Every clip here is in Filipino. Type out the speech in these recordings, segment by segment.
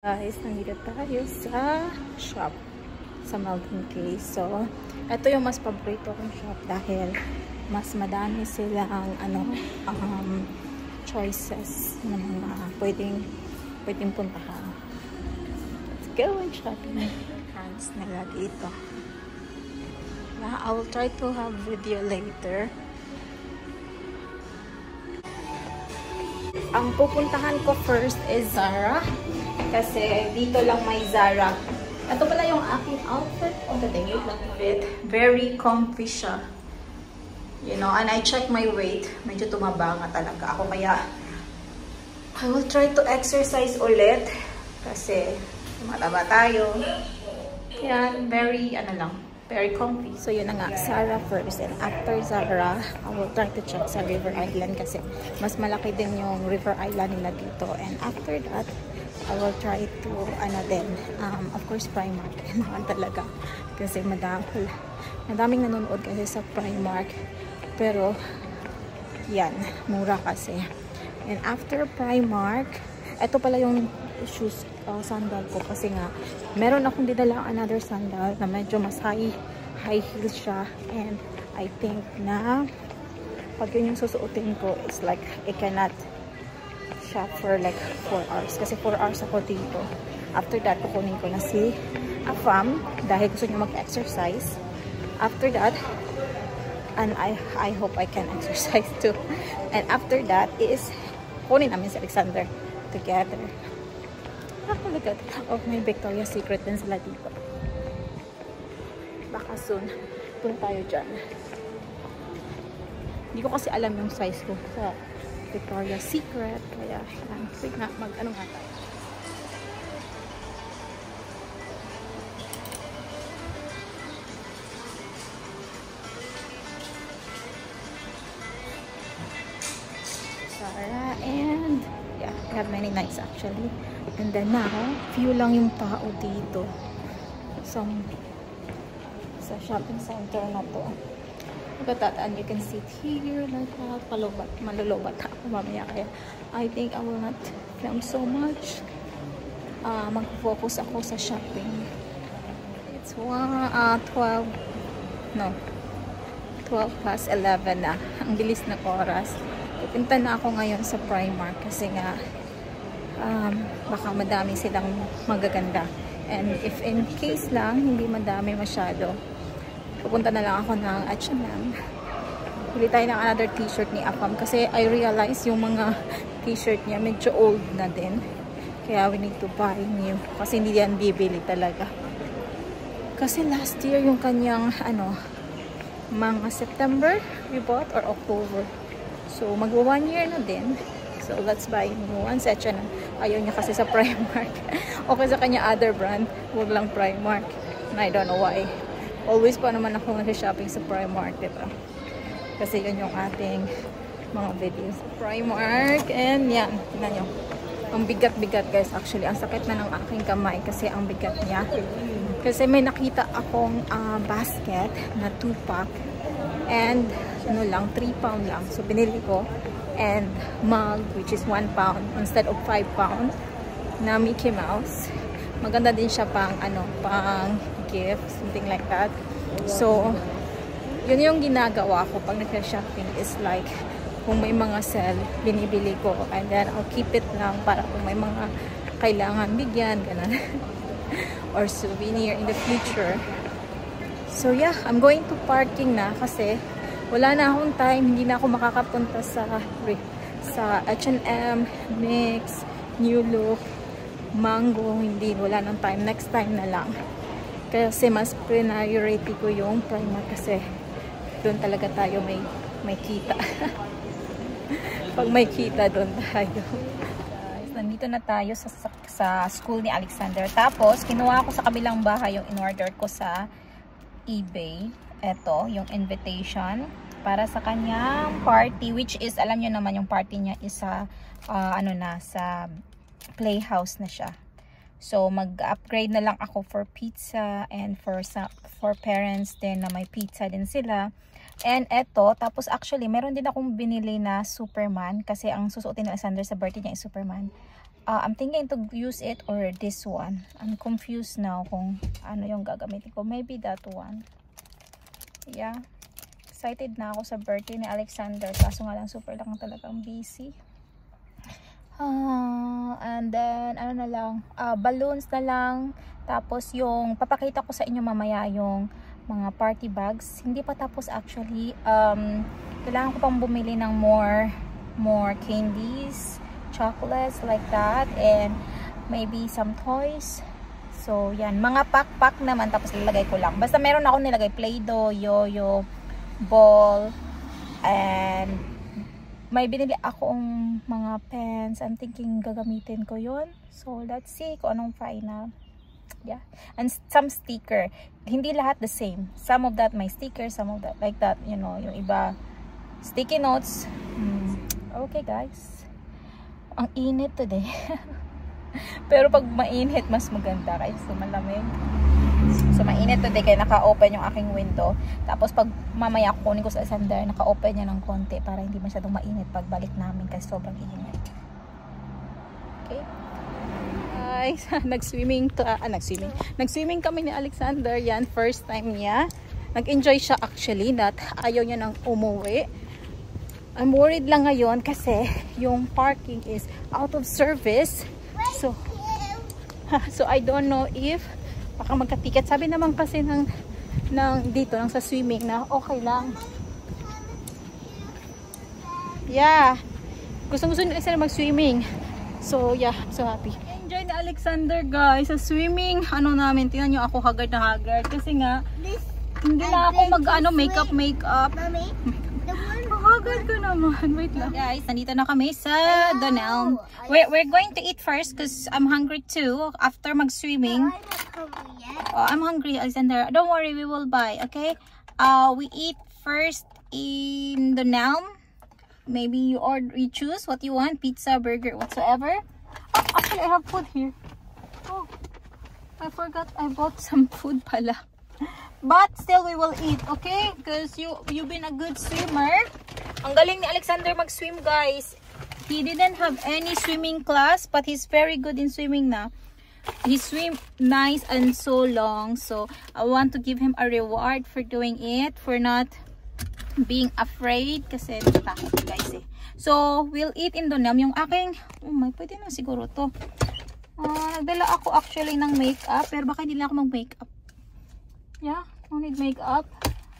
Guys, nandito tayo sa shop sa Melton Case. So, ito yung mas paborito kong shop dahil mas madami silang choices na mga pwedeng puntahan. Let's go and shopping. Hands nila dito. Yeah, I will try to have video later. Ang pupuntahan ko first is Zara. Kasi dito lang may Zara. Ito pala yung aking outfit. Oh, wait lang fit. Very comfy siya. You know, and I check my weight. Medyo tumaba nga talaga ako. Kaya, I will try to exercise ulit. Kasi, tumataba tayo. Yan, very comfy. So, yun na nga. Zara first. And after Zara, I will try to check sa River Island. Kasi, mas malaki din yung River Island nila dito. And after that, I will try to, of course, Primark. Naman talaga. Kasi madaming nanonood kasi sa Primark. Pero, yan, mura kasi. And after Primark, ito pala yung shoes, sandal ko. Kasi nga, meron akong dinala another sandal na medyo mas high heels siya. And I think na, pag yun yung susuotin ko, it's like, I cannot shop for like 4 hours. Kasi 4 hours ako dito. After that, kukunin ko na si Afam dahil gusto niya mag-exercise. After that, and I hope I can exercise too. And after that is kunin namin si Alexander together. Oh, look at may Victoria's Secret din sila dito. Baka soon punta tayo dyan. Hindi ko kasi alam yung size ko sa Victoria's Secret. Kaya, wait nga, mag-ano nga tayo. Zara, and yeah, we have many nights actually. And then now, few lang yung tao dito. Sa shopping center na to. Look at that, and you can sit here like that. Malulubat ako mamaya, kaya I think I will not film so much. Mag-focus ako sa shopping. It's 12 plus 11 na. Ang bilis ng oras. Pupunta na ako ngayon sa Primark kasi nga baka madami silang magaganda. And if in case lang hindi madami masyado, pupunta na lang ako ng H&M. Bili tayo ng another t-shirt ni Afam kasi I realize yung mga t-shirt niya medyo old na din. Kaya we need to buy new. Kasi hindi yan bibili talaga. Kasi last year yung kanyang mga September we bought or October. So magwa 1 year na din. So let's buy new ones. H&M. Ayaw niya kasi sa Primark. Okay sa kanya other brand. Huwag lang Primark. And I don't know why. Always pa naman ako nag-shopping sa Primark, diba? Kasi yun yung ating mga videos sa Primark. And yan, tingnan nyo. Ang bigat-bigat guys, actually. Ang sakit na ng aking kamay kasi ang bigat niya. Kasi may nakita akong basket na 2-pack. And, 3 pound lang. So, binili ko. And mug, which is 1 pound instead of 5 pound na Mickey Mouse. Maganda din siya pang gift, something like that. So, yun yung ginagawa ko pag nag-shopping is like, kung may mga sale, binibili ko. And then, I'll keep it lang para kung may mga kailangan bigyan, ganun. Or souvenir in the future. So, yeah, I'm going to parking na kasi wala na akong time. Hindi na ako makakapunta sa H&M, Mix, New Look, Mango. Hindi, wala nang time. Next time na lang. Kasi mas priority ko yung Primark kasi doon talaga tayo may kita. Pag may kita doon tayo. Guys, nandito na tayo sa school ni Alexander. Tapos, kinuha ko sa kabilang bahay yung in-order ko sa eBay. Ito, yung invitation para sa kanyang party, which is, alam nyo naman yung party niya is sa, sa playhouse na siya. So, mag-upgrade na lang ako for pizza and for parents din na may pizza din sila. And eto, tapos actually, meron din akong binili na Superman kasi ang susuotin ni Alexander sa birthday niya is Superman. I'm thinking to use it or this one. I'm confused now kung ano yung gagamitin ko. Maybe that one. Yeah. Excited na ako sa birthday ni Alexander. Kaso nga lang super lang talagang busy. And then, ano na lang, balloons na lang. Tapos yung, papakita ko sa inyo mamaya yung mga party bags. Hindi pa tapos actually. Kailangan ko pang bumili ng more candies, chocolates like that, and maybe some toys. So yan, mga pack naman, tapos lalagay ko lang. Basta meron ako nilagay Play-Doh, yo-yo, ball, and may binili akong mga pens. I'm thinking gagamitin ko yon. So let's see kung anong final. Yeah, and some sticker. Hindi lahat the same. Some of that may sticker, some of that like that, you know, yung iba sticky notes. Okay guys, ang init today. Pero pag mainit mas maganda kasi malamig. So mainit today kaya naka-open yung aking window. Tapos pag mamaya kukunin ko sa Alexander, naka-open niya ng konti para hindi masyadong mainit pag balik namin kasi sobrang init. Okay guys, nag-swimming kami ni Alexander. Yan, first time niya. Nag-enjoy siya actually, that ayaw niya nang umuwi. I'm worried lang ngayon kasi yung parking is out of service. So I don't know if baka magka-ticket. Sabi naman kasi ng dito lang sa swimming na okay lang. Yeah. Gusto ni Alexander mag-swimming. So yeah, I'm so happy. Enjoy ni Alexander guys sa swimming. Ano namin, tingnan niyo ako haggard na haggard kasi nga hindi na ako makeup. Mommy, Haggard ko naman. Wait lang. Guys, nandito na kami sa The Nelm. We're going to eat first because I'm hungry too after mag-swimming. I'm not hungry yet. Oh, I'm hungry, Alexander. Don't worry, we will buy, okay? We eat first in The Nelm. Maybe you choose what you want, pizza, burger, whatsoever. Oh, actually, I have food here. Oh, I forgot I bought some food pala. But still we will eat, okay? Because you've been a good swimmer. Ang galing ni Alexander mag-swim, guys. He didn't have any swimming class, but he's very good in swimming na. He swim nice and so long. So I want to give him a reward for doing it, for not being afraid. Kasi natatakot, guys eh. So we'll eat in the Nelm. Yung aking, oh my, pwede na siguro to. Nagdala ako actually ng makeup, pero baka hindi lang ako mag-makeup. Yeah, no need makeup.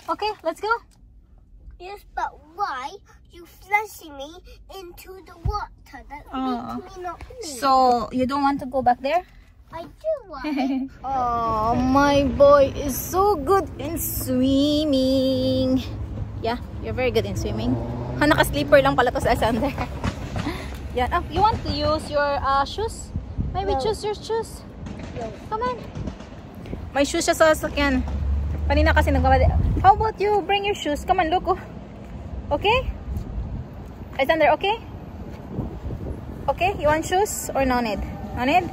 Okay, let's go. Yes, but why you flushing me into the water? That makes me not me. So you don't want to go back there? I do want. Oh, my boy is so good in swimming. Yeah, you're very good in swimming. Naka-slipper lang pala to sa Alexander. Yeah. Oh, you want to use your shoes? Maybe choose your shoes. Come on. May shoes siya sa sasakyan. Kanina kasi nagmamali. How about you bring your shoes? Come on, look. Oh. Okay? Alexander, okay? Okay? You want shoes or no need? No need?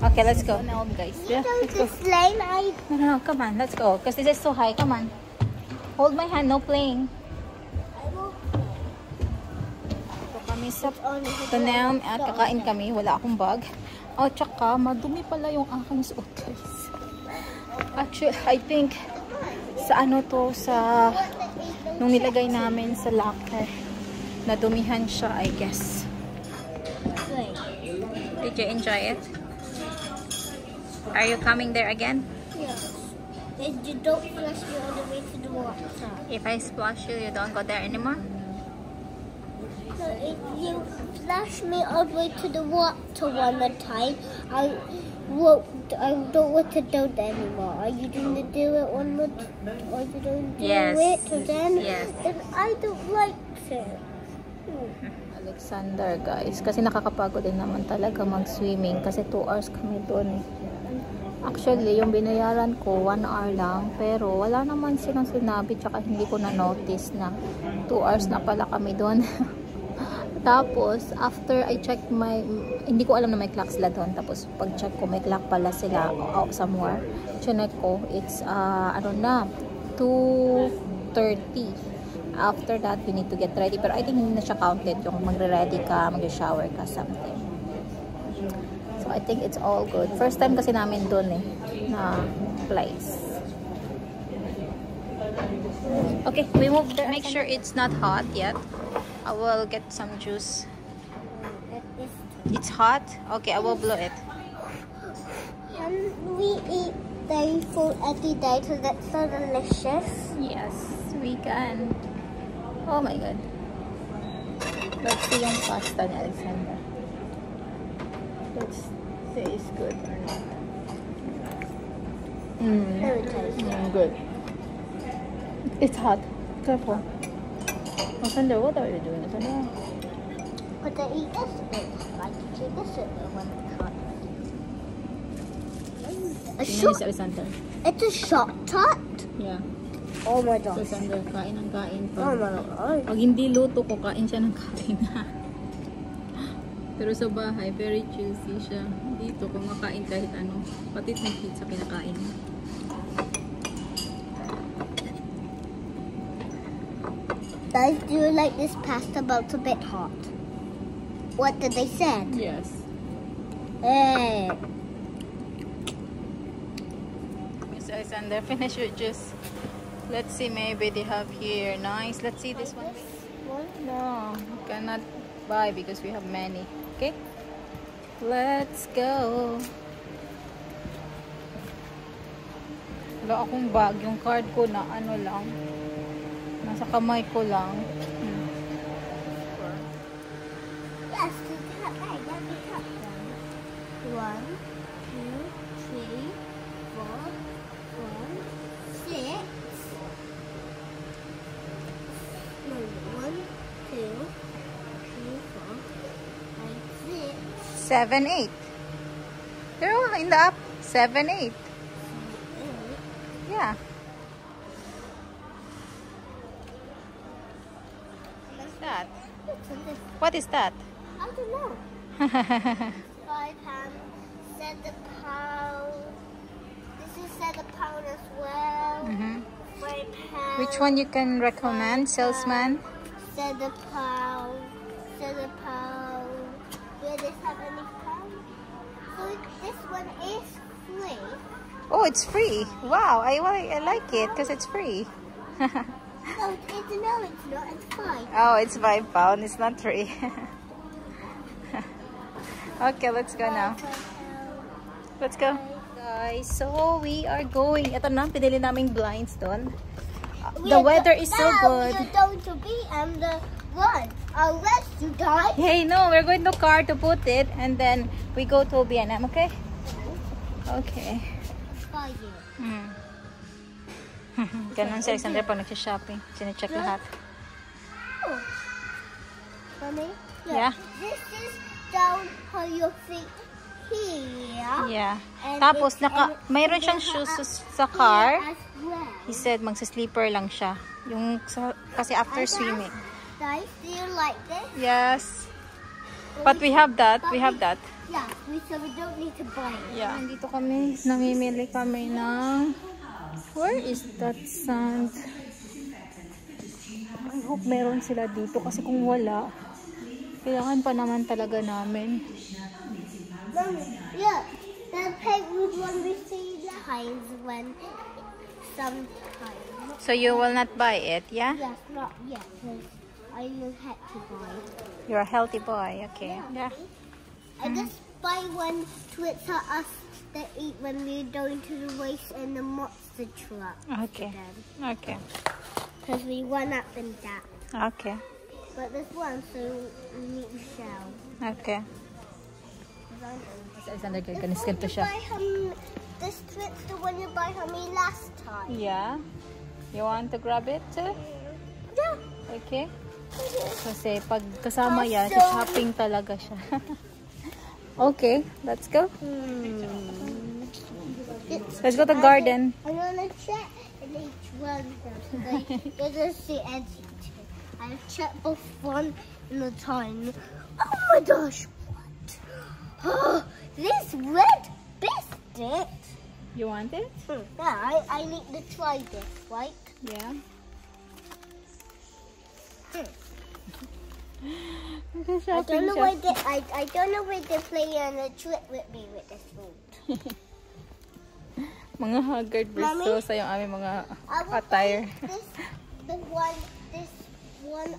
Okay, let's go now, guys. Yeah, let's go. Slime, No, come on, let's go. Because this is so high. Come on. Hold my hand, no playing. Ito kami sa The Nelm at kakain kami. Wala akong bag. Oh, tsaka madumi pala yung aking suot, guys. Actually, I think sa ano to, sa nung nilagay namin sa locker, nadumihan siya, I guess. Did you enjoy it? Are you coming there again? Yes. You don't flush me all the way to the water. If I splash you, you don't go there anymore? So if you flush me all the way to the water one more time, I don't want to do that anymore. Are you going to do it one more time? Are you going to do it again? Yes. Then I don't like it. Alexander, guys, kasi nakakapagod din naman talaga mag-swimming kasi 2 hours kami doon. Actually, yung binayaran ko 1 hour lang, pero wala naman silang sinabi, tsaka hindi ko na-notice na 2 hours na pala kami doon. Tapos, after I check hindi ko alam na may clock sila doon. Tapos, pag-check ko, may clock pala sila somewhere. Chinek ko, it's, ano na, 2:30. After that, we need to get ready. Pero I think hindi na siya counted yung magre-ready ka, mag-shower ka, something. I think it's all good. First time kasi namin dun eh, na place. Okay, we move there. Make sure it's not hot yet. I will get some juice. It's hot? Okay, I will blow it. And we eat dairy food every day, so that's so delicious. Yes, we can. Oh my god. Let's see yung pasta ni Alexander. Let's see if it's good or not. Very tasty. Good. It's hot. Careful. Alexander, what are you doing? But they eat this bit. Like you eat this bit when it's hot. A shot. Alexander. It's a shot tot. Yeah. Oh my gosh. Alexander, kain ang kain. Oh my god. Pag hindi luto ko, kain siya ng kain. Pero sa bahay, very juicy siya. Dito, kumakain kahit ano. Pati ng pizza kinakain. Guys, do you like this pasta but it's a bit hot? What did they say? Yes. Hey. Miss Alexander, finish your juice. Let's see, maybe they have here. Nice. Let's see this one. No, we cannot buy because we have many. Okay? Let's go. Wala akong bag. Yung card ko na ano lang. Nasa kamay ko lang. Yes, we cut that. Let me cut them. 1, 2, 3, 4, 5, 6. No, 1, 2, 3, 4, 5, 6. 7, 8. They're all in the up. 7, 8. Yeah. What's that? What is that? I don't know. 5 pounds, said the pound. This is said the pound as well. 5 pounds. Which one you can recommend, salesman? Said the pound. Said the pound. Do this have any pound? So this one is free. Oh, it's free. Wow, I like it because it's free. No, it's not. It's 5. Oh, it's £5. It's not 3. Okay, let's go now. Let's go. Guys, so we are going. Ito na, pinili naming blinds doon. The weather is so good. We're going to be on the run. Unless you die. Hey, no, we're going to car to put it and then we go to B&M, okay? Okay. For you. Ganun si Alexander pag nagsha-shopping. Sine-check lahat. Oh. Mommy? Yeah. This is down how your feet here. Yeah. And Tapos, it's- mayroon siyang shoes sa car. Here as well. He said magsa-sleeper lang siya. Kasi after swimming. Guys, do you like this? Yes. But we have that. We have that. Yeah, so we don't need to buy it. Yeah. Nandito kami, namimili kami ng... Where is that sand? I hope meron sila dito kasi kung wala, kailangan pa naman talaga namin. Mommy, yeah, the penguins one we see the hives when sometimes. So you will not buy it, yeah? Yes, not yet, because I will have to buy. You're a healthy boy, okay. Yeah. I just buy one to us that eat when we're going to the race in the monster truck. Okay. Then. Okay. Because we run up and down. Okay. But there's one, so we need to shell. Okay. Alexander, This trip's the one you buy for me last time. Yeah. You want to grab it too? Yeah. Okay. Kasi pag kasama yan, Awesome. shopping talaga siya. Okay, let's go. Let's go to the garden. I'm gonna check in each one first. You're gonna see everything. I've checked both one and the time. Oh my gosh! What? Oh, this red biscuit. You want it? Yeah, I need to try this, right? Yeah. I don't know why I don't know why they're playing on a trip with me with this food. Mga haggard versus sa yung aming mga attire. This one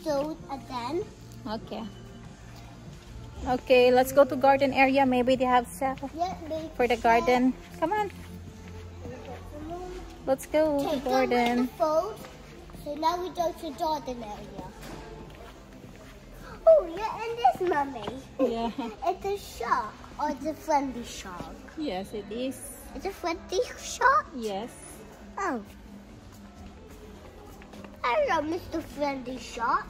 sewed again. Okay. Okay, let's go to garden area. Maybe they have sale for the garden. Come on. Let's go to garden. So now we go to garden area. Oh, yeah, and this, Mummy. Yeah. It's a shark or it's a friendly shark? Yes, it is. It's a friendly shark? Yes. Oh. I love Mr. Friendly Shark.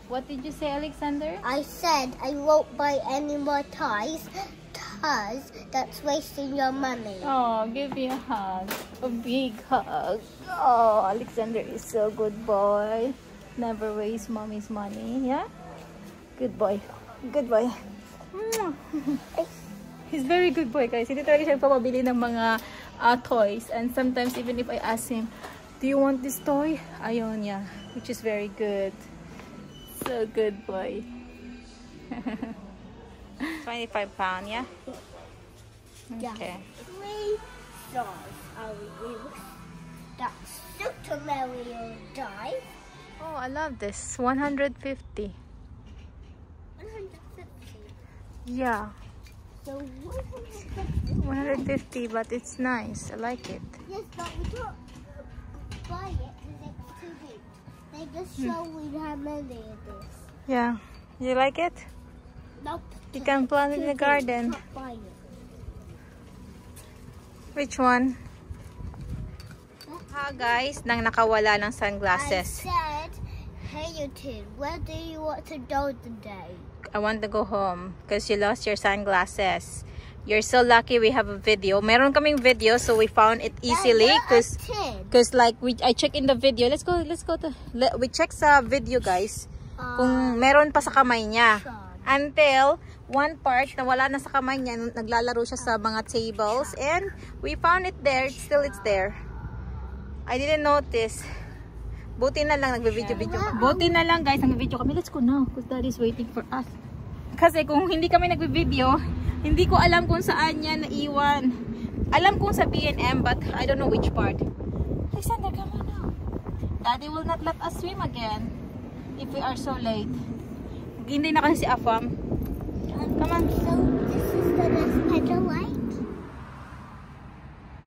What did you say, Alexander? I said I won't buy any more toys because that's wasting your money. Oh, give me a hug. A big hug. Oh, Alexander is so good boy. Never waste mommy's money. Yeah? Good boy. Good boy. He's very good boy, guys. Hindi talaga siya papabili ng mga toys. And sometimes even if I ask him, do you want this toy? Ayaw niya. Which is very good. So good boy. 25 pounds, yeah? Okay. 3 stars I will use. That's Super Mario Dive. Oh, I love this. 150. 150. Yeah. So 150. 150, but it's nice. I like it. Yes, but we don't buy it because it's too big. They just show we how many it is. Yeah. You like it? Nope. You can plant it in the garden. Not buy it. Which one? Ha guys, nang nakawala ng sunglasses. I said, hey YouTube, where do you want to go today? I want to go home because you lost your sunglasses. You're so lucky we have a video. Meron kaming video, so we found it easily because like I check in the video. Let's go to we check sa video, guys. Kung meron pa sa kamay niya. Until one part na wala na sa kamay niya, naglalaro siya sa mga tables and we found it there. It's there. I didn't notice. Buti na lang nagbe-video kami. Buti na lang guys, nagbe-video kami. Let's go now because Daddy's waiting for us. Kasi kung hindi kami nagbe-video, hindi ko alam kung saan niya naiwan. Alam kong sa B&M but I don't know which part. Alexander, come on now. Daddy will not let us swim again if we are so late. Hindi na kasi si Afam. Come on. So this is the best pedal light?